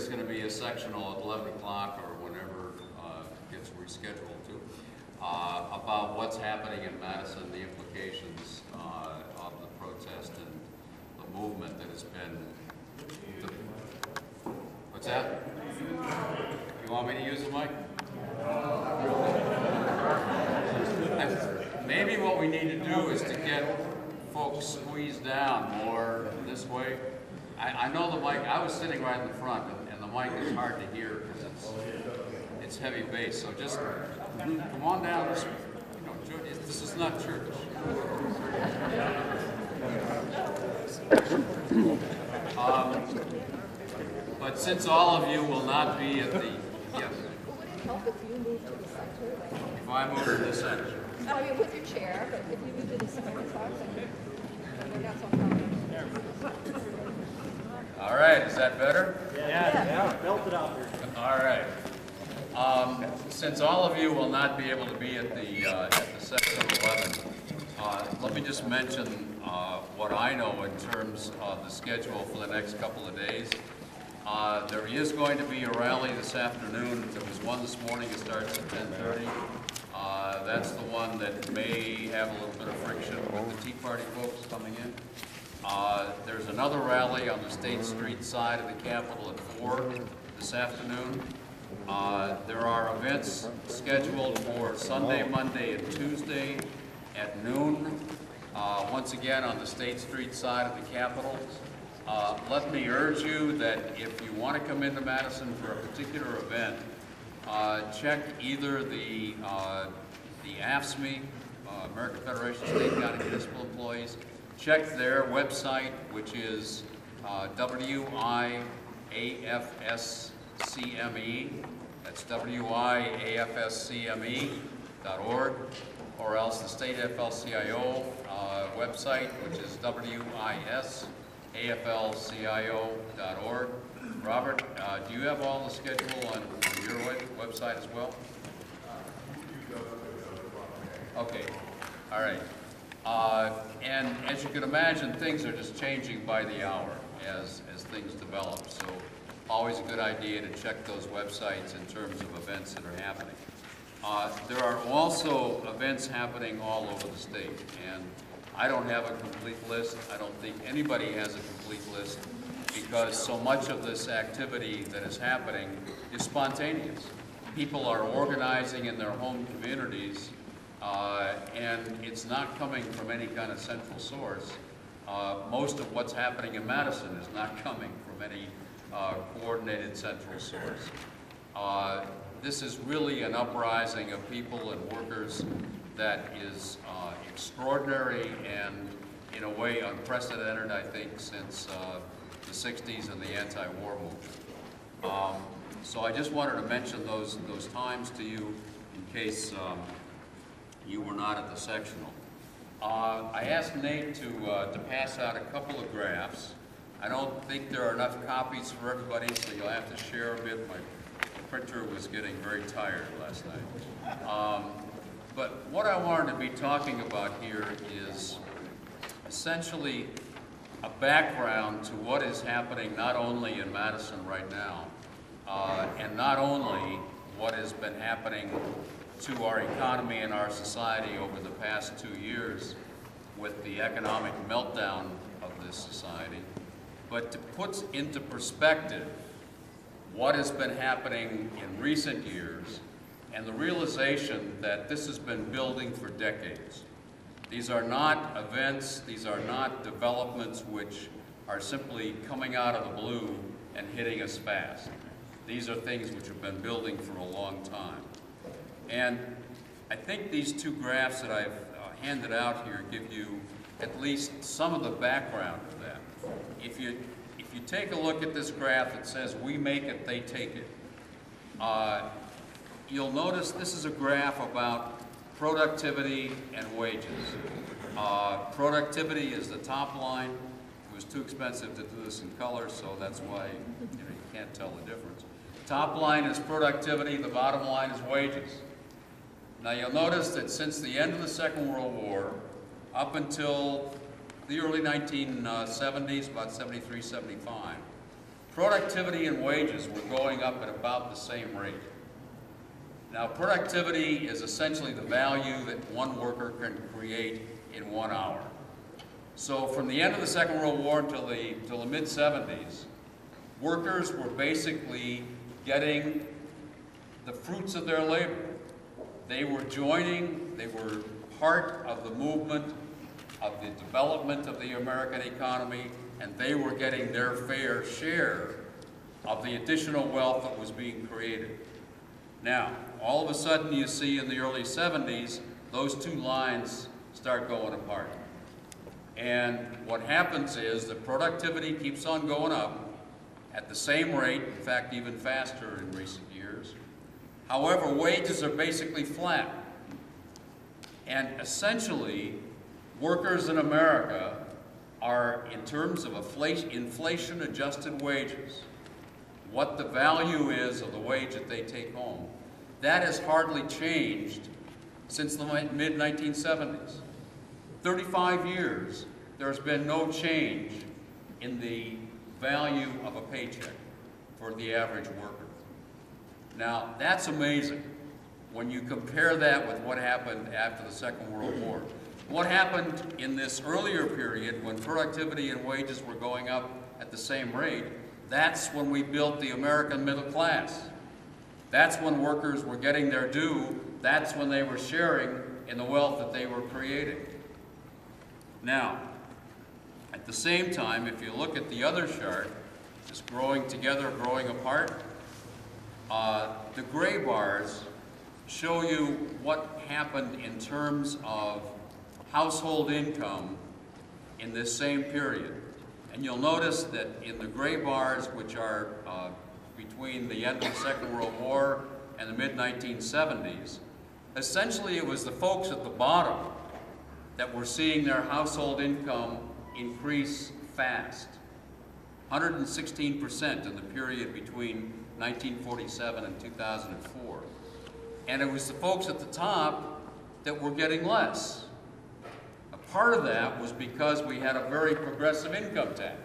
is going to be a sectional at 11 o'clock or whenever it gets rescheduled to, about what's happening in Madison, the implications of the protest and the movement that has been. What's that? You want me to use the mic? Maybe what we need to do is to get folks squeezed down more this way. I know the mic, I was sitting right in the front, and the mic is hard to hear because it's heavy bass. So just come on down this way. You know, this is not church. But since all of you will not be at the, yes. Would it help if you move to the center? If I move to the center. I mean, with your chair, but if you move to the center, then that's all right. All right, is that better? Yeah, belt it out here. All right. Since all of you will not be able to be at the section 11, let me just mention what I know in terms of the schedule for the next couple of days. There is going to be a rally this afternoon. There was one this morning. It starts at 10:30. That's the one that may have a little bit of friction with the Tea Party folks coming in. There's another rally on the State Street side of the Capitol at 4 this afternoon. There are events scheduled for Sunday, Monday, and Tuesday at noon. Once again on the State Street side of the Capitol. Let me urge you that if you want to come into Madison for a particular event, check either the AFSCME, American Federation of State and County Municipal Employees. Check their website, which is WIAFSCME. That's WIAFSCME.org, or else the state AFL-CIO website, which is WISAFL-CIO.org. Robert, do you have all the schedule on your website as well? Okay, all right. And as you can imagine, things are just changing by the hour as things develop. So always a good idea to check those websites in terms of events that are happening. There are also events happening all over the state, and I don't have a complete list. I don't think anybody has a complete list because so much of this activity that is happening is spontaneous. People are organizing in their home communities, and it's not coming from any kind of central source. Most of what's happening in Madison is not coming from any coordinated central source. This is really an uprising of people and workers that is extraordinary and in a way unprecedented, I think, since the 60s and the anti-war movement. So I just wanted to mention those times to you in case you were not at the sectional. I asked Nate to pass out a couple of graphs. I don't think there are enough copies for everybody, so you'll have to share a bit. My printer was getting very tired last night. But what I wanted to be talking about here is essentially a background to what is happening not only in Madison right now, and not only what has been happening to our economy and our society over the past 2 years with the economic meltdown of this society, but to put into perspective what has been happening in recent years and the realization that this has been building for decades. These are not events, these are not developments which are simply coming out of the blue and hitting us fast. These are things which have been building for a long time. And I think these two graphs that I've handed out here give you at least some of the background of that. If you take a look at this graph that says we make it, they take it, you'll notice this is a graph about productivity and wages. Productivity is the top line. It was too expensive to do this in color, so that's why you can't tell the difference. Top line is productivity, the bottom line is wages. Now you'll notice that since the end of the Second World War, up until the early 1970s, about 73, 75, productivity and wages were going up at about the same rate. Now, productivity is essentially the value that one worker can create in 1 hour. So from the end of the Second World War until the mid-70s, workers were basically getting the fruits of their labor. They were part of the movement of the development of the American economy, and they were getting their fair share of the additional wealth that was being created. Now, all of a sudden you see in the early 70s, those two lines start going apart. And what happens is that productivity keeps on going up at the same rate, in fact even faster in recent years. However, wages are basically flat. And essentially, workers in America are, in terms of inflation-adjusted wages, what the value is of the wage that they take home, that has hardly changed since the mid-1970s. 35 years, there's been no change in the value of a paycheck for the average worker. Now, that's amazing when you compare that with what happened after the Second World War. What happened in this earlier period when productivity and wages were going up at the same rate, that's when we built the American middle class. That's when workers were getting their due. That's when they were sharing in the wealth that they were creating. Now, at the same time, if you look at the other chart, this growing together, growing apart, the gray bars show you what happened in terms of household income in this same period. And you'll notice that in the gray bars, which are between the end of the Second World War and the mid-1970s, essentially it was the folks at the bottom that were seeing their household income increase fast. 116% in the period between 1947 and 2004. And it was the folks at the top that were getting less. A part of that was because we had a very progressive income tax.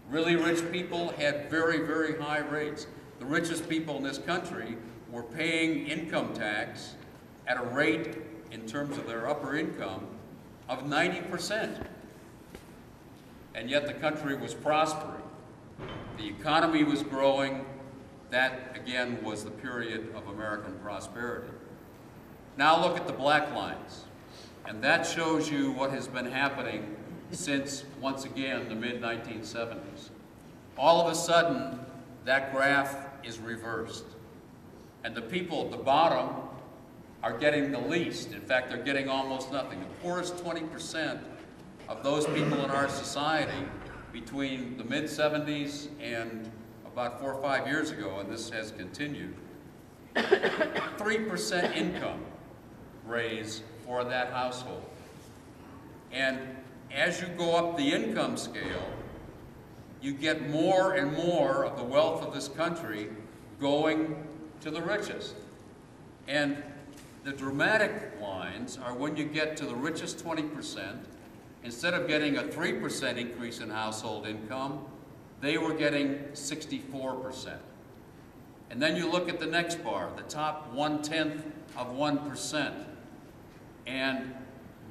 Really rich people had very, very high rates. The richest people in this country were paying income tax at a rate, in terms of their upper income, of 90%. And yet the country was prospering. The economy was growing. That, again, was the period of American prosperity. Now look at the black lines. And that shows you what has been happening since, once again, the mid-1970s. All of a sudden, that graph is reversed. And the people at the bottom are getting the least. In fact, they're getting almost nothing. The poorest 20% of those people in our society between the mid-70s and about 4 or 5 years ago, and this has continued, 3% income raise for that household. And as you go up the income scale, you get more and more of the wealth of this country going to the richest. And the dramatic lines are when you get to the richest 20%, instead of getting a 3% increase in household income, they were getting 64%. And then you look at the next bar, the top 1/10 of 1%, and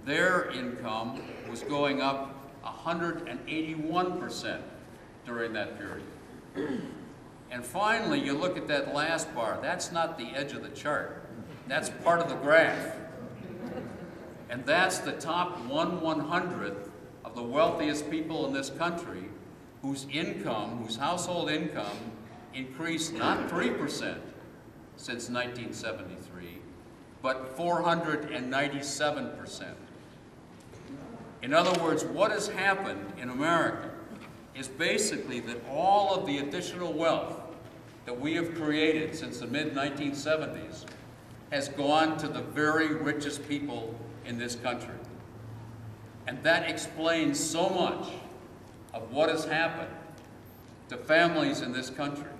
their income was going up 181% during that period. And finally, you look at that last bar. That's not the edge of the chart. That's part of the graph. And that's the top 1/100th of the wealthiest people in this country whose income, whose household income, increased not 3% since 1973, but 497%. In other words, what has happened in America is basically that all of the additional wealth that we have created since the mid-1970s has gone to the very richest people in this country. And that explains so much of what has happened to families in this country.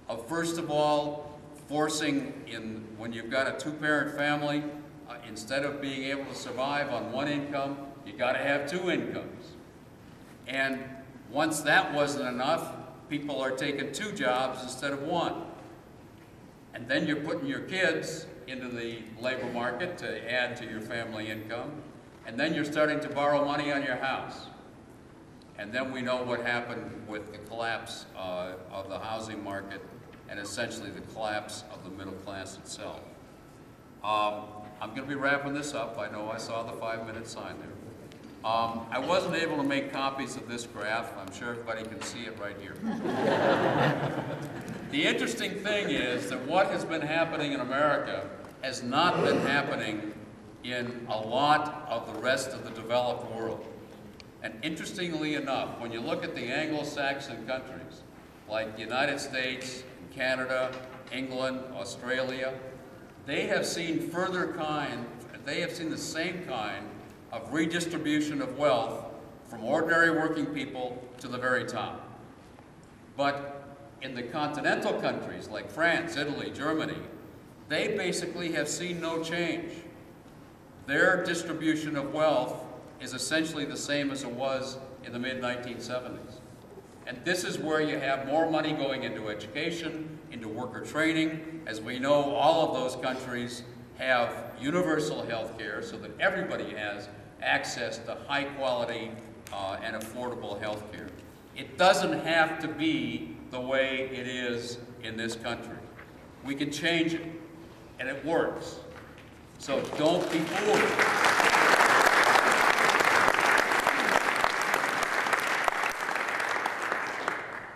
Of first of all, forcing in, when you've got a two-parent family, instead of being able to survive on one income, you got to have two incomes. And once that wasn't enough, people are taking 2 jobs instead of 1. And then you're putting your kids into the labor market to add to your family income. And then you're starting to borrow money on your house. And then we know what happened with the collapse of the housing market and essentially the collapse of the middle class itself. I'm going to be wrapping this up. I know I saw the 5-minute sign there. I wasn't able to make copies of this graph. I'm sure everybody can see it right here. The interesting thing is that what has been happening in America has not been happening in a lot of the rest of the developed world. And interestingly enough, when you look at the Anglo-Saxon countries, like the United States, Canada, England, Australia, they have seen the same kind of redistribution of wealth from ordinary working people to the very top. But in the continental countries like France, Italy, Germany, they basically have seen no change. Their distribution of wealth is essentially the same as it was in the mid-1970s. And this is where you have more money going into education, into worker training. As we know, all of those countries have universal health care so that everybody has access to high quality and affordable health care. It doesn't have to be the way it is in this country. We can change it, and it works. So don't be fooled.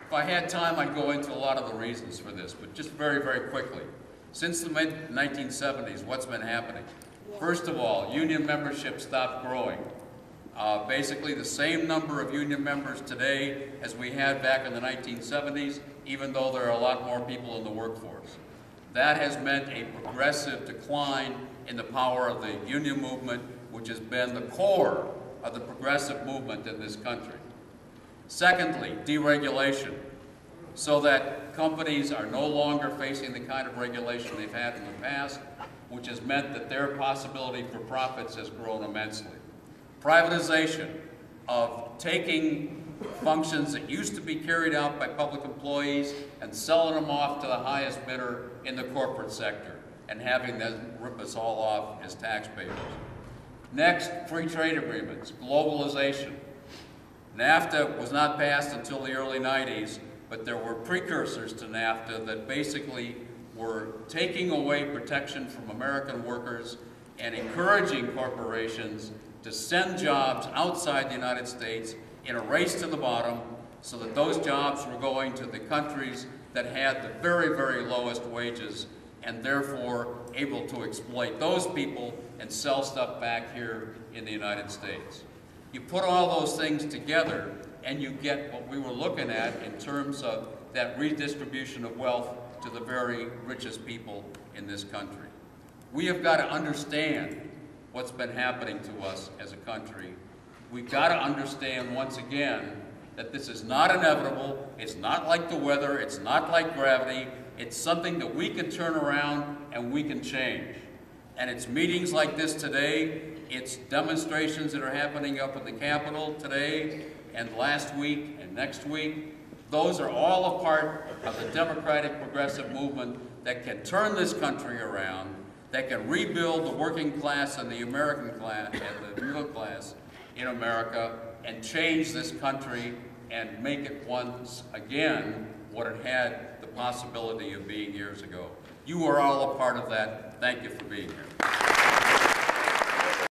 If I had time, I'd go into a lot of the reasons for this, but just very, very quickly. Since the mid-1970s, what's been happening? First of all, union membership stopped growing. Basically the same number of union members today as we had back in the 1970s, even though there are a lot more people in the workforce. That has meant a progressive decline in the power of the union movement, which has been the core of the progressive movement in this country. Secondly, deregulation, so that companies are no longer facing the kind of regulation they've had in the past, which has meant that their possibility for profits has grown immensely. Privatization of taking functions that used to be carried out by public employees and selling them off to the highest bidder in the corporate sector and having them rip us all off as taxpayers. Next, free trade agreements, globalization. NAFTA was not passed until the early 90s, but there were precursors to NAFTA that basically were taking away protection from American workers and encouraging corporations to send jobs outside the United States in a race to the bottom so that those jobs were going to the countries that had the very, very lowest wages and therefore able to exploit those people and sell stuff back here in the United States. You put all those things together and you get what we were looking at in terms of that redistribution of wealth to the very richest people in this country. We have got to understand what's been happening to us as a country. We've got to understand once again that this is not inevitable, it's not like the weather, it's not like gravity, it's something that we can turn around and we can change. And it's meetings like this today, it's demonstrations that are happening up at the Capitol today and last week and next week. Those are all a part of the democratic progressive movement that can turn this country around, that can rebuild the working class and the American class and the middle class in America and change this country and make it once again what it had the possibility of being years ago. You are all a part of that. Thank you for being here.